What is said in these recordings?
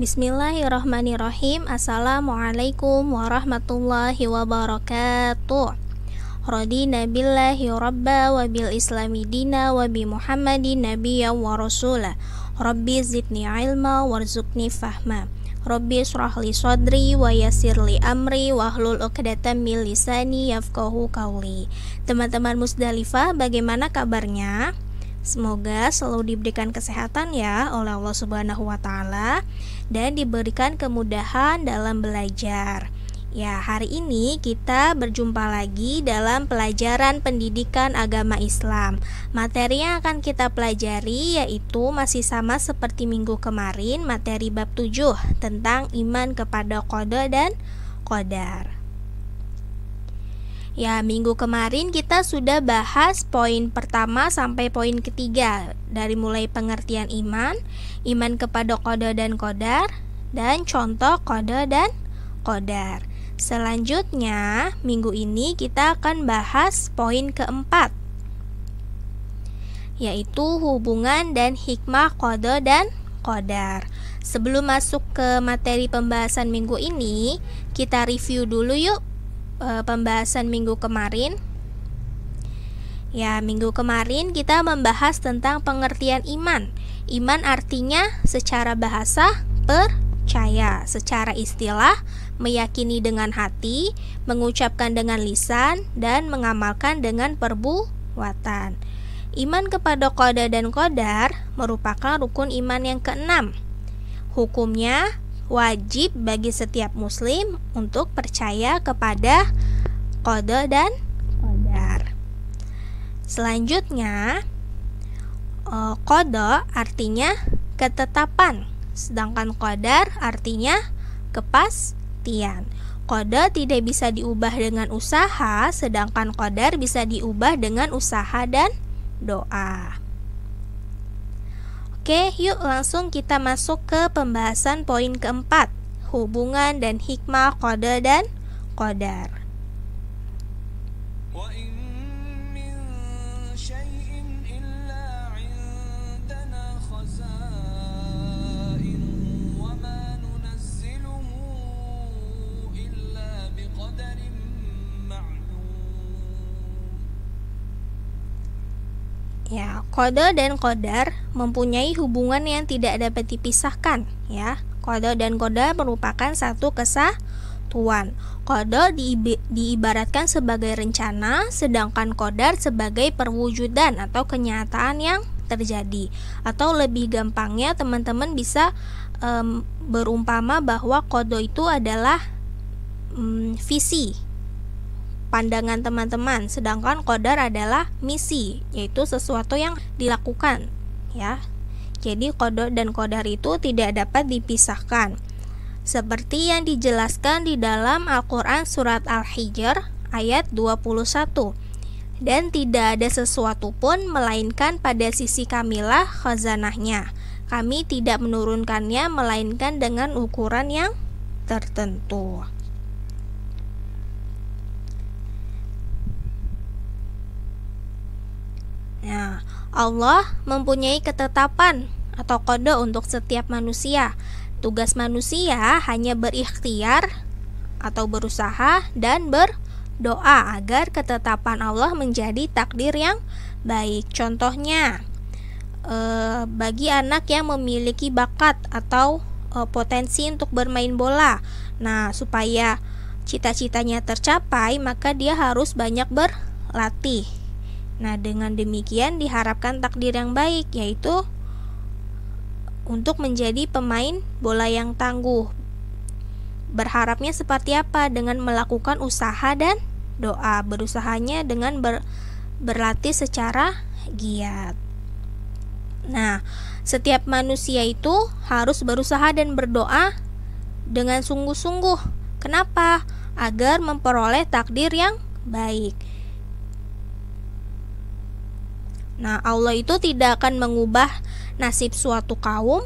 Bismillahirrahmanirrahim. Assalamualaikum warahmatullahi wabarakatuh. Radina billahi rabba wa bil islami dina wa bi Muhammadin nabiyya wa rasula. Rabbi zidni ilma warzuqni fahma. Rabbi israh li sadri wa yassir li amri wahlul 'uqdatam min lisani yafqahu qawli. Teman-teman Musdalifah, bagaimana kabarnya? Semoga selalu diberikan kesehatan ya oleh Allah Subhanahu wa taala dan diberikan kemudahan dalam belajar. Ya, hari ini kita berjumpa lagi dalam pelajaran pendidikan agama Islam. Materi yang akan kita pelajari yaitu masih sama seperti minggu kemarin, materi bab 7 tentang iman kepada qada dan qadar. Ya, minggu kemarin kita sudah bahas poin pertama sampai poin ketiga, dari mulai pengertian iman kepada qada dan qadar, dan contoh qada dan qadar. Selanjutnya, minggu ini kita akan bahas poin keempat, yaitu hubungan dan hikmah qada dan qadar. Sebelum masuk ke materi pembahasan minggu ini, kita review dulu yuk pembahasan minggu kemarin. Ya, minggu kemarin kita membahas tentang pengertian iman. Iman artinya secara bahasa percaya, secara istilah meyakini dengan hati, mengucapkan dengan lisan, dan mengamalkan dengan perbuatan. Iman kepada qada dan qadar merupakan rukun iman yang keenam. Hukumnya wajib bagi setiap muslim untuk percaya kepada qada dan qadar. Selanjutnya, qada artinya ketetapan, sedangkan qadar artinya kepastian. Qada tidak bisa diubah dengan usaha, sedangkan qadar bisa diubah dengan usaha dan doa. Oke, yuk langsung kita masuk ke pembahasan poin keempat, hubungan dan hikmah qada dan qadar. Ya, qada dan qadar mempunyai hubungan yang tidak dapat dipisahkan ya. Qada dan qadar merupakan satu kesatuan. Qada diibaratkan sebagai rencana, sedangkan qadar sebagai perwujudan atau kenyataan yang terjadi. Atau lebih gampangnya teman-teman bisa berumpama bahwa qada itu adalah visi, pandangan teman-teman, sedangkan qadar adalah misi, yaitu sesuatu yang dilakukan ya. Jadi qada dan qadar itu tidak dapat dipisahkan, seperti yang dijelaskan di dalam Al-Quran surat Al-Hijr ayat 21. Dan tidak ada sesuatu pun melainkan pada sisi kamilah khazanahnya. Kami tidak menurunkannya melainkan dengan ukuran yang tertentu. Nah, Allah mempunyai ketetapan atau qada untuk setiap manusia. Tugas manusia hanya berikhtiar atau berusaha dan berdoa agar ketetapan Allah menjadi takdir yang baik. Contohnya, bagi anak yang memiliki bakat atau potensi untuk bermain bola. Nah, supaya cita-citanya tercapai, maka dia harus banyak berlatih. Nah, dengan demikian diharapkan takdir yang baik, yaitu untuk menjadi pemain bola yang tangguh. Berharapnya seperti apa? Dengan melakukan usaha dan doa. Berusahanya dengan berlatih secara giat. Nah, setiap manusia itu harus berusaha dan berdoa dengan sungguh-sungguh. Kenapa? Agar memperoleh takdir yang baik. Nah, Allah itu tidak akan mengubah nasib suatu kaum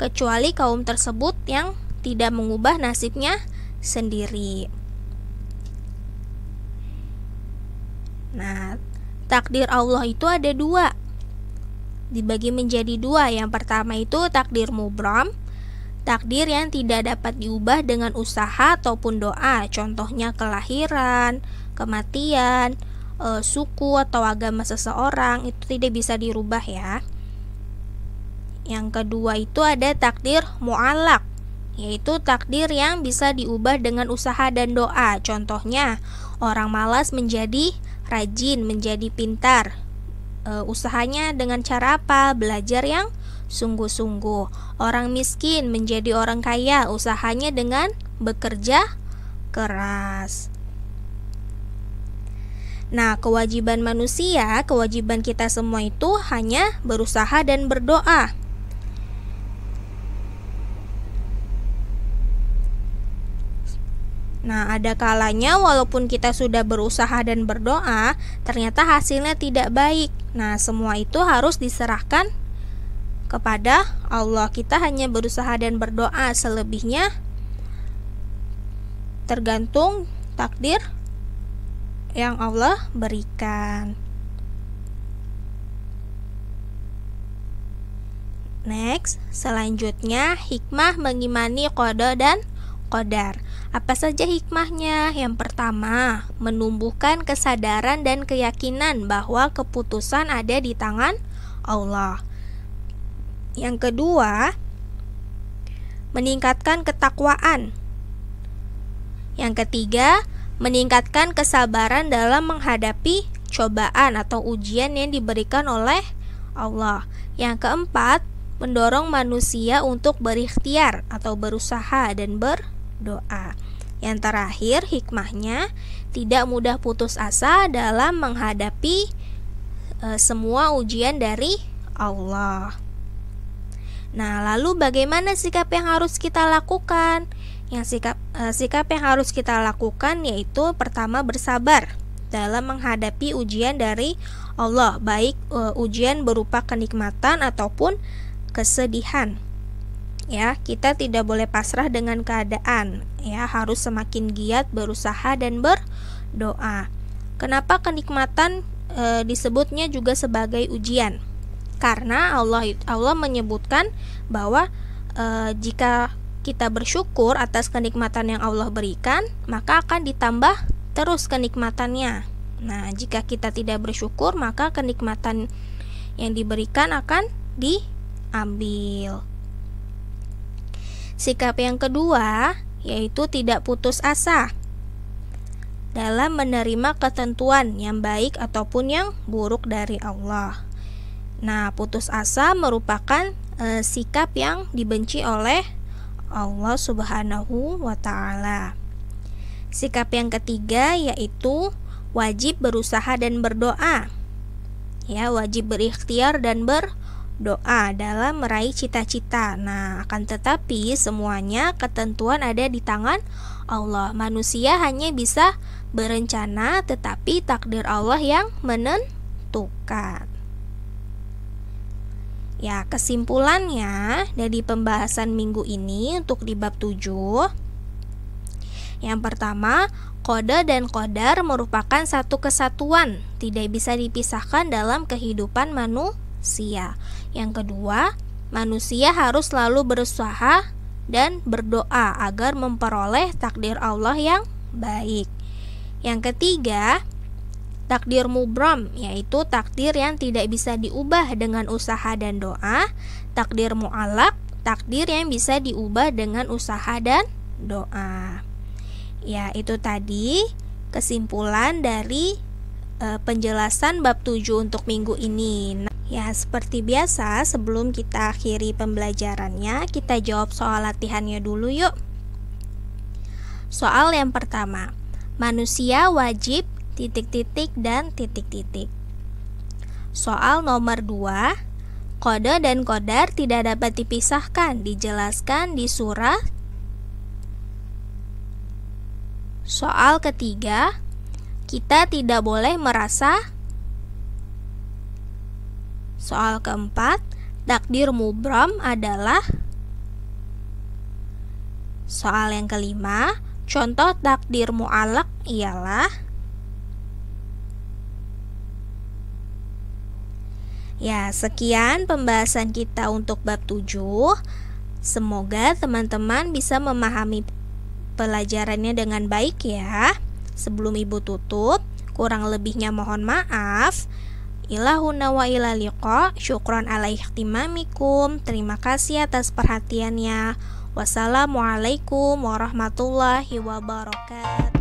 kecuali kaum tersebut yang tidak mengubah nasibnya sendiri. Nah, takdir Allah itu ada dua, dibagi menjadi dua. Yang pertama itu takdir mubram, takdir yang tidak dapat diubah dengan usaha ataupun doa, contohnya kelahiran, kematian, suku atau agama seseorang, itu tidak bisa dirubah ya. Yang kedua itu ada takdir mu'allaq, yaitu takdir yang bisa diubah dengan usaha dan doa, contohnya orang malas menjadi rajin, menjadi pintar. Usahanya dengan cara apa? Belajar yang sungguh-sungguh. Orang miskin menjadi orang kaya, usahanya dengan bekerja keras. Nah, kewajiban manusia, kewajiban kita semua itu hanya berusaha dan berdoa. Nah, ada kalanya walaupun kita sudah berusaha dan berdoa, ternyata hasilnya tidak baik. Nah, semua itu harus diserahkan kepada Allah. Kita hanya berusaha dan berdoa, selebihnya tergantung takdir yang Allah berikan. Next, selanjutnya hikmah mengimani qada dan qadar. Apa saja hikmahnya? Yang pertama, menumbuhkan kesadaran dan keyakinan bahwa keputusan ada di tangan Allah. Yang kedua, meningkatkan ketakwaan. Yang ketiga, meningkatkan kesabaran dalam menghadapi cobaan atau ujian yang diberikan oleh Allah. Yang keempat, mendorong manusia untuk berikhtiar atau berusaha dan berdoa. Yang terakhir, hikmahnya tidak mudah putus asa dalam menghadapi semua ujian dari Allah. Nah, lalu bagaimana sikap yang harus kita lakukan? Sikap yang harus kita lakukan yaitu pertama, bersabar dalam menghadapi ujian dari Allah, baik ujian berupa kenikmatan ataupun kesedihan. Ya, kita tidak boleh pasrah dengan keadaan. Ya, harus semakin giat berusaha dan berdoa. Kenapa kenikmatan disebutnya juga sebagai ujian? Karena Allah menyebutkan bahwa jika kita bersyukur atas kenikmatan yang Allah berikan, maka akan ditambah terus kenikmatannya. Nah, jika kita tidak bersyukur, maka kenikmatan yang diberikan akan diambil. Sikap yang kedua yaitu tidak putus asa dalam menerima ketentuan yang baik ataupun yang buruk dari Allah. Nah, putus asa merupakan sikap yang dibenci oleh Allah Subhanahu wa ta'ala. Sikap yang ketiga yaitu wajib berusaha dan berdoa. Ya, wajib berikhtiar dan berdoa dalam meraih cita-cita. Nah, akan tetapi semuanya ketentuan ada di tangan Allah. Manusia hanya bisa berencana, tetapi takdir Allah yang menentukan. Ya, kesimpulannya dari pembahasan minggu ini untuk di bab 7, yang pertama, qada dan qadar merupakan satu kesatuan, tidak bisa dipisahkan dalam kehidupan manusia. Yang kedua, manusia harus selalu berusaha dan berdoa agar memperoleh takdir Allah yang baik. Yang ketiga, takdir mubram, yaitu takdir yang tidak bisa diubah dengan usaha dan doa. Takdir mu'allaq, takdir yang bisa diubah dengan usaha dan doa. Ya, itu tadi kesimpulan dari penjelasan bab 7 untuk minggu ini. Ya, seperti biasa, sebelum kita akhiri pembelajarannya, kita jawab soal latihannya dulu yuk. Soal yang pertama, manusia wajib ... dan ... Soal nomor 2, qada dan qadar tidak dapat dipisahkan, dijelaskan di surat. Soal ketiga, kita tidak boleh merasa. Soal keempat, takdir mubram adalah. Soal yang kelima, contoh takdir mu'allaq ialah. Ya, sekian pembahasan kita untuk bab 7. Semoga teman-teman bisa memahami pelajarannya dengan baik ya. Sebelum Ibu tutup, kurang lebihnya mohon maaf. Ilahuna wa ila liqa. Syukron ala ihtimamikum. Terima kasih atas perhatiannya. Wassalamualaikum warahmatullahi wabarakatuh.